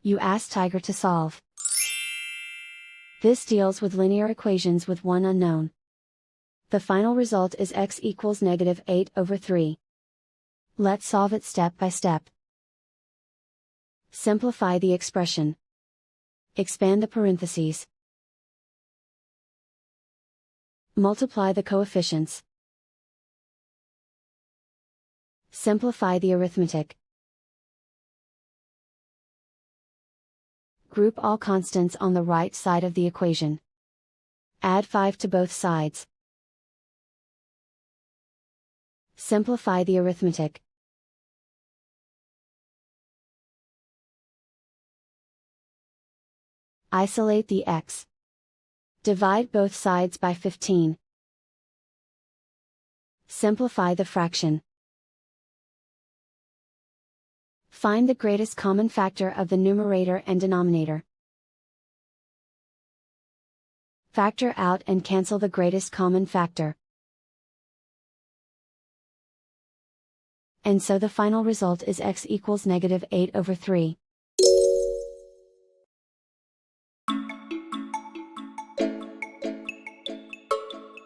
You ask Tiger to solve. This deals with linear equations with one unknown. The final result is x equals -8/3. Let's solve it step by step. Simplify the expression. Expand the parentheses. Multiply the coefficients. Simplify the arithmetic. Group all constants on the right side of the equation. Add 5 to both sides. Simplify the arithmetic. Isolate the x. Divide both sides by 15. Simplify the fraction. Find the greatest common factor of the numerator and denominator. Factor out and cancel the greatest common factor. And so the final result is x equals -8/3.